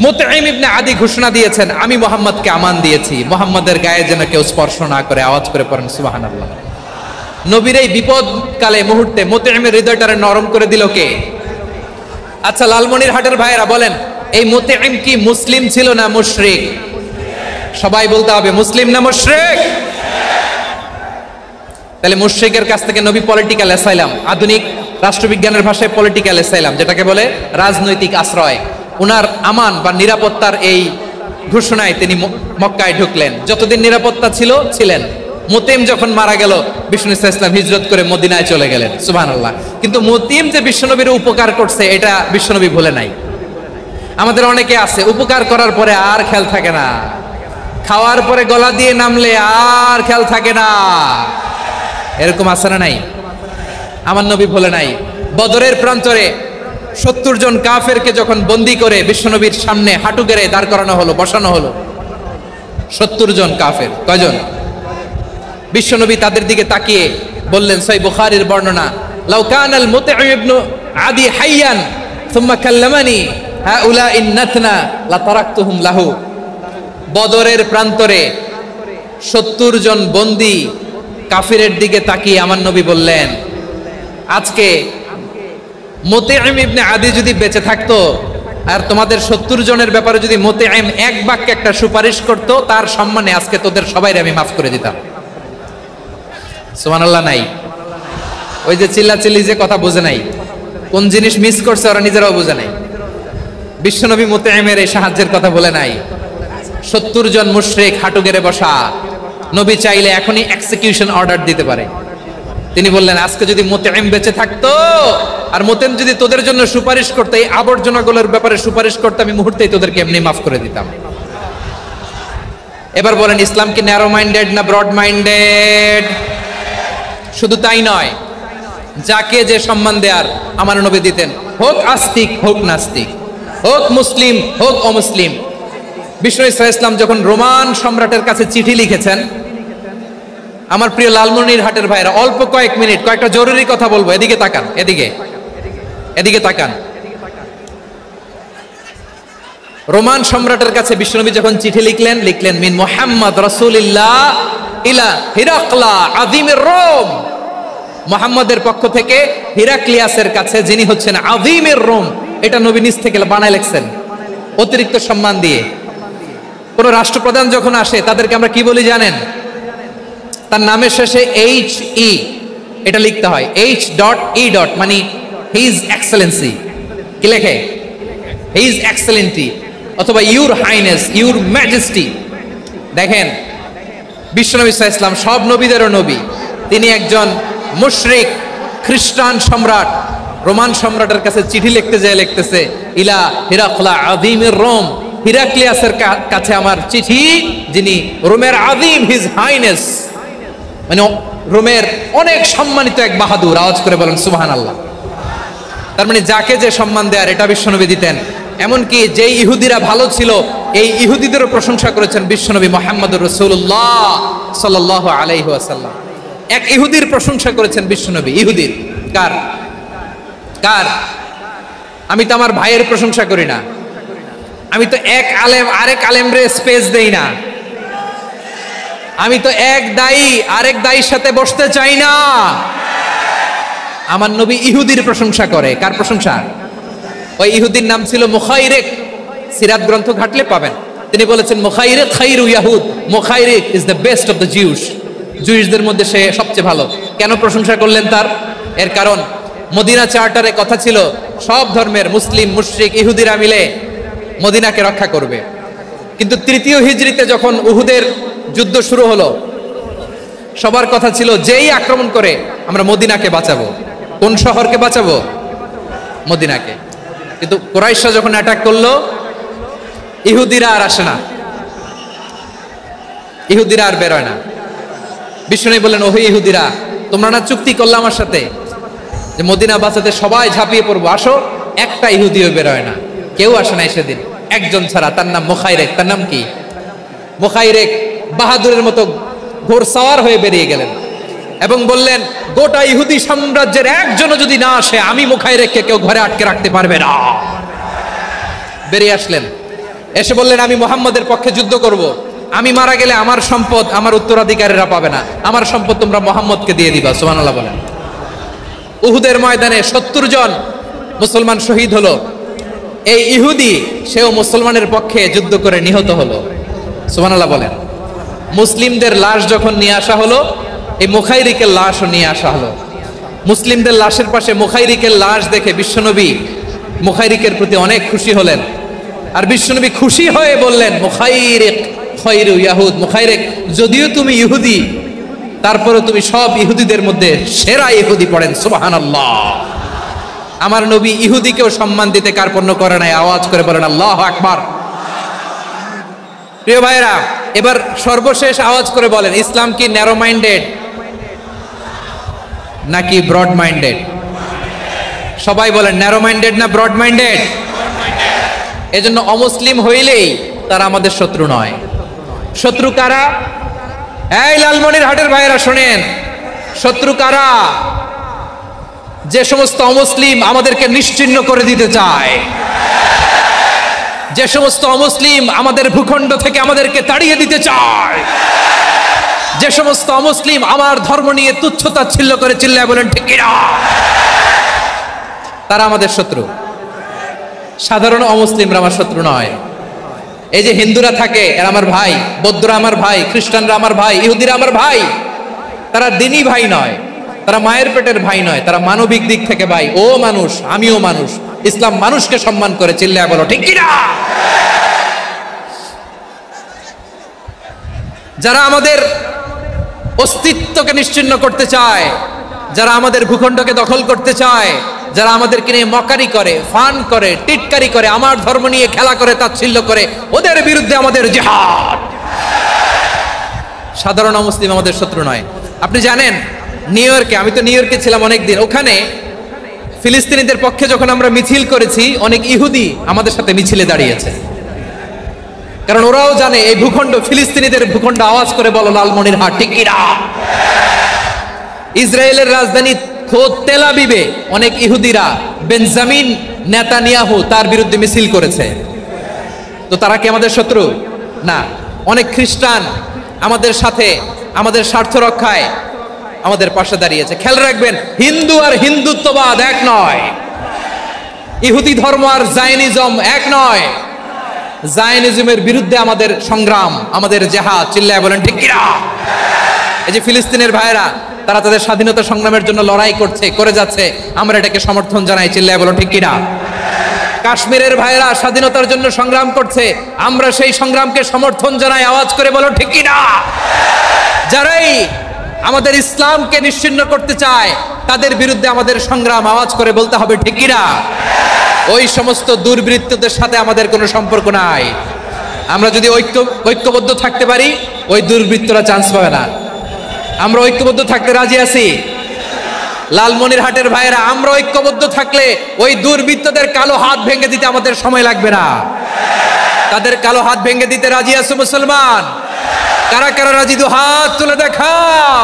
মুতঈম ইবনে আদি ঘোষণা দিয়েছেন, আমি মুহাম্মদকে আমান দিয়েছি, মুহাম্মদের গায়ে যেন কেউ স্পর্শ না করে। আওয়াজ করে পড়েন সুবহানাল্লাহ। নবীর এই বিপদকালে মুহূর্তে মুতঈমের হৃদয়টারে নরম করে দিল কে? আচ্ছা, লালমনিরহাটের ভাইয়েরা বলেন, এই মুতঈম কি মুসলিম ছিল না মুশরিক? সবাই বলতে হবে, মুসলিম না মুশরিক? তাহলে মুশরিকের কাছ থেকে নবী পলিটিক্যাল অ্যাসাইলাম, আধুনিক রাষ্ট্রবিজ্ঞানের ভাষায় পলিটিক্যাল অ্যাসাইলাম, যেটাকে বলে রাজনৈতিক আশ্রয়, উনার আমান বা নিরাপত্তার এই ঘোষণায় তিনি মক্কায় ঢুকলেন। যতদিন নিরাপত্তা ছিল ছিলেন। মুতঈম যখন মারা গেল, বিষ্ণু ঈসা ইসলাম হিজরত করে মদিনায় চলে গেলেন। সুবহানাল্লাহ। কিন্তু মুতঈম যে বিশ্বনবীর উপকার করছে, এটা বিশ্বনবী ভুলে নাই। আমাদের অনেকে আছে, উপকার করার পরে আর খেয়াল থাকে না, খাওয়ার পরে গলা দিয়ে নামলে আর খেয়াল থাকে না। এরকম আছে না নাই? আমার নবী ভুলে নাই। বদরের প্রান্তরে 70 জন কাফেরকে যখন বন্দী করে বিশ্বনবীর সামনে হাঁটু গেড়ে দাঁড় করানো হলো, বসানো হলো, 70 জন কাফের। কয়জন? বিশ্বনবী তাদের দিকে তাকিয়ে বললেন, সহিহ বুখারীর বর্ণনা, লাউ কানাল মুতঈম ইবনে আদি হাইয়ান সুম্মা কাল্লামানি হাউলাইন নাতনা লা তারাকতুহুম লাহু। বদরের প্রান্তরে 70 জন বন্দী কাফিরের দিকে তাকিয়ে আমার নবী বললেন, আজকে মুতঈম ইবনে আদি যদি বেঁচে থাকতো, আর তোমাদের 70 জনের ব্যাপারে যদি মুতঈম এক বাক্যে একটা সুপারিশ করতো, তার সম্মানে আজকে তোদের সবাইকে আমি মাফ করে দিতাম। সুবহানাল্লাহ নাই? ওই যে চিল্লাচিল্লি যে কথা বুঝে নাই, কোন জিনিস মিস করছে ওরা নিজেরাও বুঝে নাই। বিশ্বনবী মুতঈমের এই সাহায্যের কথা বলে নাই। 70 জন মুশরিক হাঁটু গেড়ে বসা, নবী চাইলে এখনই এক্সিকিউশন অর্ডার দিতে পারে। তিনি বললেন, আজকে যদি মুতঈম বেঁচে থাকতো, আর মুতঈম যদি তোদের জন্য সুপারিশ করতো, এই আবর্জনাগুলোর ব্যাপারে সুপারিশ করতো, আমি মুহূর্তেই তোদেরকে এমনি মাফ করে দিতাম। এবার বলেন, ইসলাম কি ন্যারো মাইন্ডেড না ব্রড মাইন্ডেড? শুধু তাই নয়, যাকে যে সম্মান দেয়ার আমার নবী দিতেন, হোক আস্তিক হোক নাস্তিক, হোক মুসলিম হোক অমুসলিম। বিষ্ণু ঈসা ইসলাম যখন রোমান সম্রাটের কাছে চিঠি লিখেছেন, আমার প্রিয় লালমনিরহাটের ভাইরা, অল্প কয়েক মিনিট কয়েকটা জরুরি কথা বলবো। এদিকে তাকান, এদিকে তাকান। রোমান সম্রাটের কাছে বিশ্বনবী যখন চিঠি লিখলেন মিন মুহাম্মদ রাসূলিল্লাহ ইলা হিরাকলা আযীমির রোম। মুহাম্মদের পক্ষ থেকে হিরাক্লিয়াসের কাছে, যিনি হচ্ছেন আযীমির রোম। এটা নবী নিজ থেকে বানায় লিখছেন, অতিরিক্ত সম্মান দিয়ে। কোন রাষ্ট্রপ্রধান যখন আসে, তাদেরকে আমরা কি বলি জানেন? তার নামের শেষে HE এটা লিখতে হয়। H.E. মানে হিজ এক্সেলেন্সি। কি লেখে? হিজ এক্সেলেন্টি, অথবা ইউর হাইনেস, ইউর ম্যাজেস্টি। দেখেন, বিশ্বনবী সাল্লাল্লাহু আলাইহি ওয়াসাল্লাম সব নবীদেরও নবী। তিনি একজন মুশরিক খ্রিস্টান সম্রাট, রোমান সম্রাটের কাছে চিঠি লিখতে যায়, লিখতেছে, ইলা হিরাকলা আযীমির রোম। হিরাক্লিয়াসের কাছে আমার চিঠি, যিনি রোমের আযীম, হিজ হাইনেস, মানে রোমের অনেক সম্মানিত এক বাহাদুর। আওয়াজ করে বলেন সুবহানাল্লাহ। তার মানে যাকে যে সম্মান দেয়ার, এটা বিশ্বনবী দিতেন। এমনকি যে ইহুদিরা ভালো ছিল, এই ইহুদিদেরও প্রশংসা করেছেন বিশ্বনবী মুহাম্মদুর রাসূলুল্লাহ সাল্লাল্লাহু আলাইহি ওয়াসাল্লাম। এক ইহুদির প্রশংসা করেছেন বিশ্বনবী। ইহুদির কার? আমি তো আমার ভাইয়ের প্রশংসা করি না, আমি তো এক আলেম আরেক আলেমরে স্পেস দেই না, আমি তো এক দায়ী আরেক দায়ীর সাথে বসতে চাই না। আমার নবী ইহুদির প্রশংসা করে। কার প্রশংসা? ওই ইহুদির নাম ছিল মুখাইরেক। সিরাত গ্রন্থ ঘাটলে পাবেন। তিনি বলেছেন মুখাইরেক খাইরু ইয়াহুদ, Mukhayriq is the best of the Jews. জুইশদের মধ্যে সে সবচেয়ে ভালো। কেন প্রশংসা করলেন তার? এর কারণ মদিনা চার্টারে কথা ছিল সব ধর্মের মুসলিম, মুশরিক, ইহুদিরা মিলে মদিনাকে রক্ষা করবে। কিন্তু তৃতীয় হিজরিতে যখন উহুদের যুদ্ধ শুরু হলো, সবার কথা ছিল যেই আক্রমণ করে আমরা মদিনাকে বাঁচাবো। কোন শহরকে বাঁচাবো? মদিনাকে। কিন্তু কুরাইশরা যখন অ্যাটাক করলো, ইহুদিরা আর আসে না, ইহুদিরা আর বেরোয় না। বিষ্ণু বললেন, ওহে ইহুদিরা, তোমরা না চুক্তি করলে আমার সাথে যে মদিনা বাঁচাতে সবাই ঝাঁপিয়ে পড়বো, আসো। একটা ইহুদিও বেরোয় না, কেউ আসে না সেদিন, একজন ছাড়া। তার নাম মুখাইরেক। তার নাম কি? মুখাইরেক বাহাদুরের মতো ঘোড়সাওয়ার হয়ে বেরিয়ে গেলেন এবং বললেন, গোটা ইহুদি সাম্রাজ্যের একজনও যদি না আসে, আমি মুখাইরেককে কেউ ঘরে আটকে রাখতে পারবে না। বেরিয়ে আসলেন, এসে বললেন, আমি মুহাম্মদের পক্ষে যুদ্ধ করব। আমি মারা গেলে আমার সম্পদ আমার উত্তরাধিকারীরা পাবে না, আমার সম্পদ তোমরা মুহাম্মদকে দিয়ে দিবা। সুবহানাল্লাহ বলেন। উহুদের ময়দানে 70 জন মুসলমান শহীদ হলো। এই ইহুদি সেও মুসলমানের পক্ষে যুদ্ধ করে নিহত হলো। সুবহানাল্লাহ বলেন। মুসলিমদের লাশ যখন নিয়ে আসা হলো, এই মুখাইরিকের লাশও নিয়ে আসা হলো। মুসলিমদের লাশের পাশে মুখাইরিকের লাশ দেখে বিশ্বনবী মুখাইরিকের প্রতি অনেক খুশি হলেন। আর বিশ্বনবী খুশি হয়ে বললেন, মুখাইরিক খায়রু ইয়াহুদ, মুখাইরিক যদিও তুমি ইহুদি, তারপরে তুমি সব ইহুদিদের মধ্যে সেরা ইহুদি। পড়েন সুবহানাল্লাহ। আমার নবী ইহুদিকেও সম্মান দিতে কার্পণ্য করে নাই। আওয়াজ করে বলেন আল্লাহু আকবার। প্রিয় ভাইরা, এবার সর্বশেষ আওয়াজ করে বলেন, ইসলাম কি ন্যারো মাইন্ডেড নাকি ব্রড মাইন্ডেড? সবাই বলেন, ন্যারো মাইন্ডেড না ব্রড মাইন্ডেড? এজন্য অমুসলিম হইলেই তারা আমাদের শত্রু নয়। শত্রু কারা? এই লালমনিরহাটের ভাইরা শোনেন, শত্রু কারা? যে সমস্ত অমুসলিম আমাদেরকে নিশ্চিহ্ন করে দিতে চায়, যে সমস্ত অমুসলিম আমাদের ভূখণ্ড থেকে আমাদেরকে তাড়িয়ে দিতে চায়, যে সমস্ত অমুসলিম আমার ধর্ম নিয়ে তুচ্ছতাচ্ছিল্য করে চিল্লায় বলেন ঠিক কিনা, তারা আমাদের শত্রু। সাধারণ অমুসলিমরা আমার শত্রু নয়। এই যে হিন্দুরা থাকে, এরা আমার ভাই, বৌদ্ধরা আমার ভাই, খ্রিস্টানরা আমার ভাই, ইহুদিরা আমার ভাই। তারা দিনই ভাই নয়, তারা মায়ের পেটের ভাই নয়, তারা মানবিক দিক থেকে ভাই। ও মানুষ, আমিও মানুষ। ইসলাম মানুষকে সম্মান করে, চিল্লায় বলো ঠিক কিনা। যারা আমাদের অস্তিত্বকে নিশ্চিহ্ন করতে চায়, যারা আমাদের ভূখণ্ডকে দখল করতে চায়, যারা আমাদেরকে নিয়ে মকারি করে, ফান করে, টিটকারি করে, আমার ধর্ম নিয়ে খেলা করে, তাচ্ছিল্য করে, ওদের বিরুদ্ধে আমাদের জিহাদ। সাধারণ মুসলিম আমাদের শত্রু নয়। আপনি জানেন নিউ ইয়র্কে, আমি তো নিউ ইয়র্কে ছিলাম অনেকদিন, ওখানে ফিলিস্তিনিদের পক্ষে যখন আমরা মিছিল করেছি, অনেক ইহুদি আমাদের সাথে মিছিলে দাঁড়িয়েছে। কারণ ওরাও জানে এই ভূখণ্ড ফিলিস্তিনিদের ভূখণ্ড। আওয়াজ করে বলো লালমনিরহাট ঠিক কিনা। ইসরায়েলের রাজধানী খোদ তেল আবিবে অনেক ইহুদিরা বেঞ্জামিন নেতানিয়াহু তার বিরুদ্ধে মিছিল করেছে। তো তারা কি আমাদের শত্রু? না। অনেক খ্রিস্টান আমাদের সাথে আমাদের স্বার্থ রক্ষায় আমাদের পাশে দাঁড়িয়েছে। খেয়াল রাখবেন, হিন্দু আর হিন্দুত্ববাদ এক নয়, ইহুদি ধর্ম আর জায়নিজম এক নয়। জায়নিজমের বিরুদ্ধে আমাদের সংগ্রাম, আমাদের জেহাদ, চিল্লায় বলেন ঠিক কিনা। এই যে ফিলিস্তিনের ভাইরা, তারা তাদের স্বাধীনতা সংগ্রামের জন্য লড়াই করছে, করে যাচ্ছে, আমরা এটাকে সমর্থন জানাই, চিল্লায় বলো ঠিক কিনা। কাশ্মীরের ভাইরা স্বাধীনতার জন্য সংগ্রাম করছে, আমরা সেই সংগ্রামকে সমর্থন জানাই, আওয়াজ করে বলো ঠিক কিনা। যারাই আমাদের ইসলামকে নিশ্চিহ্ন করতে চায়, তাদের বিরুদ্ধে আমাদের সংগ্রাম, আওয়াজ করে বলতে হবে ঠিক কিনা। ওই সমস্ত দুর্বৃত্তদের সাথে আমাদের কোনো সম্পর্ক নাই। আমরা যদি ঐক্যবদ্ধ থাকতে পারি, ওই দুর্বৃত্তরা চান্স পাবে না। আমরা ঐক্যবদ্ধ থাকতে রাজি আছি। লালমনিরহাটের ভাইয়েরা, আমরা ঐক্যবদ্ধ থাকলে ওই দুর্বৃত্তদের কালো হাত ভেঙে দিতে আমাদের সময় লাগবে না। তাদের কালো হাত ভেঙে দিতে রাজি আছো মুসলমান? কারা কারা রাজি? দু হাত তুলে দেখাও।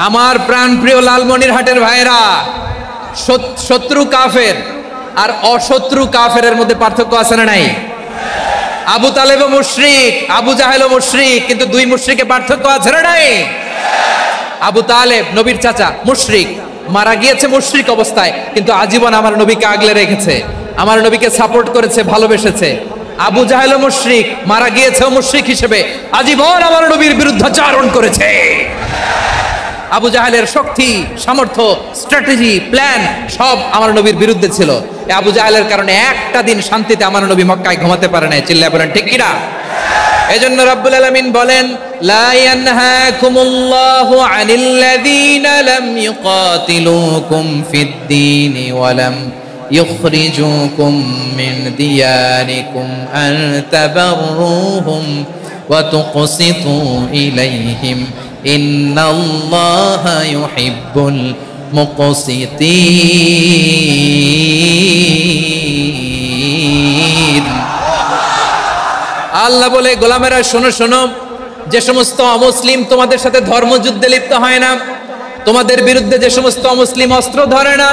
আমার প্রাণ প্রিয় লালমনিরহাটের ভাইরা, শত্রু কাফের আর অশত্রু কাফেরের মধ্যে পার্থক্য আছে না নাই? আবু তালেব মুশরিক, আবু জাহেল মুশরিক, কিন্তু দুই মুশরিকে পার্থক্য আছে না নাই? আবু তালেব নবীর চাচা মুশরিক, মারা গিয়েছে মুশরিক অবস্থায়, কিন্তু আজীবন আমার নবীকে আগলে রেখেছে, আমার নবীকে সাপোর্ট করেছে, ভালোবেসেছে। আবু জাহেল মুশরিক, মারা গিয়েছে মুশরিক হিসেবে, আজীবন আমার নবীর বিরুদ্ধাচারণ করেছে। আবু জাহেলের শক্তি, সামর্থ্য, স্ট্র্যাটেজি, প্ল্যান সব আমার নবীর বিরুদ্ধে ছিল। এই আবু জাহেলের কারণে একটা দিন শান্তিতে আমার নবী মক্কায় ঘুমাতে পারে নাই। চিল্লায় বলেন ঠিক কিনা? এজন্য রব্বুল আলামিন বলেন, লা ইয়ানহাকুমুল্লাহু আনিল্লাযীনা লাম ইউকাতিলুকুম ফিদ-দীন ওয়া লাম ইখরিজুকুম মিন দিয়ারিকুম আন তাবাররুহুম ওয়া তুকসিতু ইলাইহিম ইন্নাল্লাহা ইউহিব্বুল মুকসিতিন। আল্লাহ বলে, গোলামেরা শোনো শোনো, যে সমস্ত অমুসলিম তোমাদের সাথে ধর্মযুদ্ধে লিপ্ত হয় না, তোমাদের বিরুদ্ধে যে সমস্ত অমুসলিম অস্ত্র ধরে না,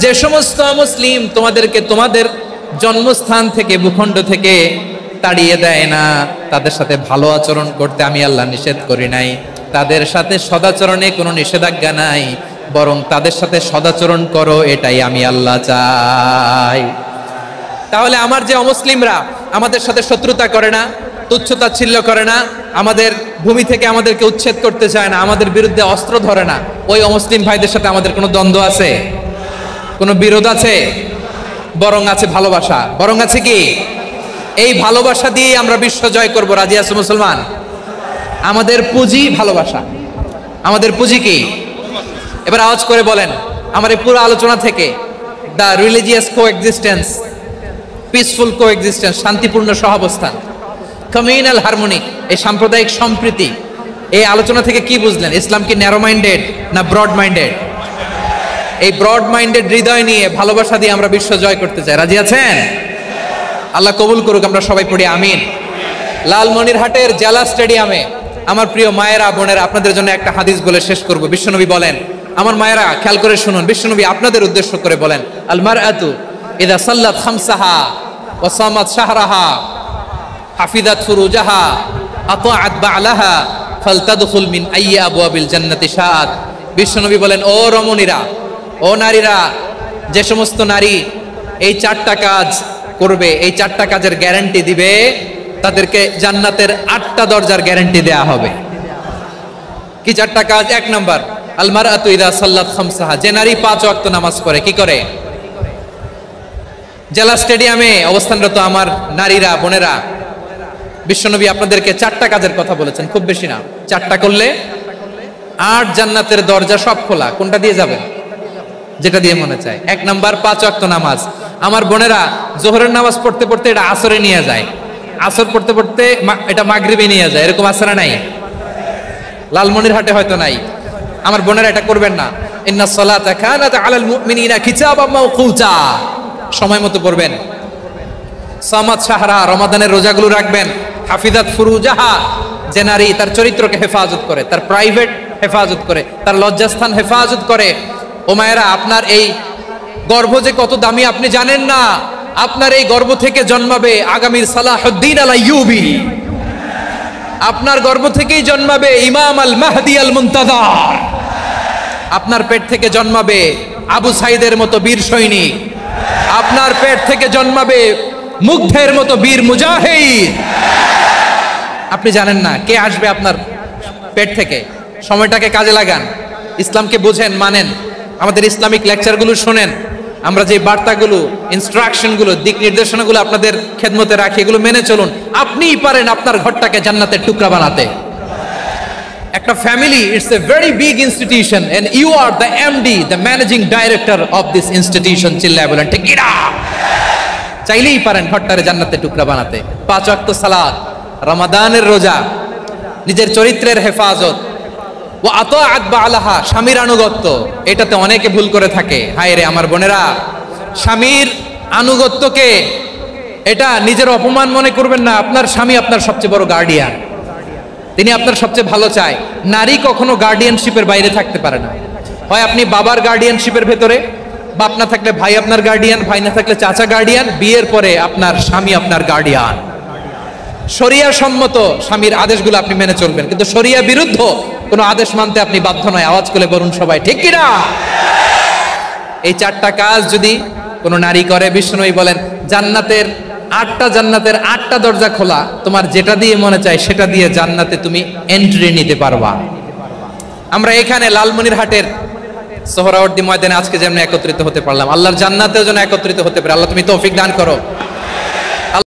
যে সমস্ত অমুসলিম তোমাদেরকে তোমাদের জন্মস্থান থেকে, ভূখণ্ড থেকে তাড়িয়ে দেয় না, তাদের সাথে ভালো আচরণ করতে আমি আল্লাহ নিষেধ করি নাই। তাদের সাথে সদাচরণে কোনো নিষেধাজ্ঞা নাই, বরং তাদের সাথে সদাচরণ করো, এটাই আমি আল্লাহ চাই। তাহলে আমার যে অমুসলিমরা আমাদের সাথে শত্রুতা করে না, তুচ্ছতাচ্ছিল্য করে না, আমাদের ভূমি থেকে আমাদেরকে উচ্ছেদ করতে চায় না, আমাদের বিরুদ্ধে অস্ত্র ধরে না, ওই অমুসলিম ভাইদের সাথে আমাদের কোনো দ্বন্দ্ব আছে? কোনো বিরোধ আছে? বরং আছে ভালোবাসা। বরং আছে কি? এই ভালোবাসা দিয়ে আমরা বিশ্ব জয় করব। রাজি আছো মুসলমান? আমাদের পুঁজি ভালোবাসা। আমাদের পুঁজি কি? এবার আওয়াজ করে বলেন, আমার এই পুরো আলোচনা থেকে the religious coexistence, peaceful coexistence, শান্তিপূর্ণ সহাবস্থান, কমিউনাল হারমোনি, এই সাম্প্রদায়িক সম্প্রীতি, এই আলোচনা থেকে কি বুঝলেন? ইসলাম কি ন্যারো মাইন্ডেড না ব্রড মাইন্ডেড? এই ব্রড মাইন্ডেড হৃদয় নিয়ে, ভালোবাসা দিয়ে আমরা বিশ্ব জয় করতে চাই। রাজি আছেন? আল্লাহ কবুল করুক। আমরা সবাই পড়ি আমিন। লালমনিরহাটের জেলা স্টেডিয়ামে আমার প্রিয় মায়েরা, বোনেরা, আপনাদের জন্য একটা হাদিস বলে শেষ করব। বিশ্বনবী বলেন, আমার মায়েরা খেয়াল করে শুনুন, বিশ্বনবী আপনাদের উদ্দেশ্য করে বলেন, আল মারআতু ইযা সাল্লাত খামসাহা ওয়া সামাত শাহরাহা হাফিজাত ফুরুজাহা আতাআত বা'লাহা ফালতাদখুল মিন আইয়ি আবওয়াবিল জান্নাতি শাআত। বিশ্বনবী বলেন, ও রমণীরা, ও নারীরা, যে সমস্ত নারী এই চারটা কাজ করবে, এই চারটা কাজের গ্যারান্টি দিবে, তাদেরকে জান্নাতের 8টা দরজার গ্যারান্টি দেয়া হবে। কি চারটা কাজ? 1 নাম্বার, আল মারআতু ইযা সাল্লাত খামসাহা, যে নারী 5 ওয়াক্ত নামাজ পড়ে। কি করে? জেলা স্টেডিয়ামে অবস্থানরত আমার নারীরা, বোনেরা, বিশ্বনবী আপনাদেরকে 4টা কাজের কথা বলেছেন, খুব বেশি না। 4টা করলে 8 জান্নাতের দরজা সব খোলা। কোনটা দিয়ে যাবেন? যেটা দিয়ে মনে চায়। 1 নাম্বার 5 ওয়াক্ত নামাজ। আমার বোনেরা জোহরের নামাজ পড়তে পড়তে এটা আসরে নিয়ে যায়, আসর পড়তে পড়তে এটা মাগরিবে নিয়ে যায়। এরকম আসরা নাই? লালমনিরহাটে হয়তো নাই। আমার বোনেরা এটা করবেন না। ইন্নাস সালাতা কানাত আলাল মুমিনিনা কিতাবাম মাওকুতা, সময় মতো পড়বেন। সামাত শাহরা, রমাদানের রোজাগুলো রাখবেন। হাফিজাত ফুরুজাহা, যে নারী তার চরিত্রকে হেফাজত করে, তার প্রাইভেট হেফাজত করে, তার লজ্জাস্থান হেফাজত করে। ও মায়েরা, আপনার এই গর্ভ যে কত দামি আপনি জানেন না। আপনার এই গর্ভ থেকে জন্মাবে আগামীর সালাহুদ্দিন আল আইয়ুবী। আপনার গর্ভ থেকেই জন্মাবে ইমাম আল মাহদি আল মুনতাযার। আপনার পেট থেকে জন্মাবে আবু সাইদের মতো বীর সৈনিক। আপনার পেট থেকে জন্মাবে মুগ্ধের মতো বীর মুজাহিদ। আপনি জানেন না কে আসবে আপনার পেট থেকে। সময়টাকে কাজে লাগান, ইসলামকে বুঝেন, মানেন, আমাদের ইসলামিক লেকচারগুলো শোনেন। আমরা যে বার্তাগুলো, ইনস্ট্রাকশনগুলো, দিক নির্দেশনাগুলো আপনাদের খেদমতে রাখি, এগুলো মেনে চলুন। আপনিই পারেন আপনার ঘরটাকে জান্নাতের টুকরা বানাতে। একটা family, it's a very big institution and you are the MD, the managing director of this institution. চিল্লায় বলেন ঠিক কিনা? চাইলেই পারেন ঘরটারে জান্নাতের টুকরা বানাতে। 5 ওয়াক্ত সালাত, রমাদানের রোজা, নিজের চরিত্রের হেফাজত, ও আতাআত বা'লাহা, স্বামীর আনুগত্য। এটাতে অনেকে ভুল করে থাকে। হায় রে আমার বোনেরা, স্বামীর আনুগত্যকে এটা নিজের অপমান মনে করবেন না। আপনার স্বামী আপনার সবচেয়ে বড় গার্ডিয়ান। তিনি আপনার সবচেয়ে ভালো চায়। নারী কখনো গার্ডিয়ানশিপের বাইরে থাকতে পারে না। হয় আপনি বাবার গার্ডিয়ানশিপের ভেতরে, বাপ না থাকলে ভাই আপনার গার্ডিয়ান, ভাই না থাকলে চাচা গার্ডিয়ান, বিয়ের পরে আপনার স্বামী আপনার গার্ডিয়ান। শরিয়া সম্মত স্বামীর আদেশগুলো আপনি মেনে চলবেন, কিন্তু শরিয়া বিরুদ্ধ কোনো আদেশ মানতে আপনি বাধ্য নয়। আওয়াজ করে বলুন সবাই, ঠিক কিনা? এই 4টা কাজ যদি কোনো নারী করে, বিষ্ণুনবী বলেন জান্নাতের 8টা দরজা খোলা, তোমার যেটা দিয়ে মনে চায় সেটা দিয়ে জান্নাতে তুমি এন্ট্রি নিতে পারবা। আমরা এখানে লালমনিরহাটের সোহরাওয়ার্দী ময়দানে আজকে যেমন একত্রিত হতে পারলাম, আল্লাহর জান্নাতেও যেন একত্রিত হতে পারে। আল্লাহ তুমি তৌফিক দান করো।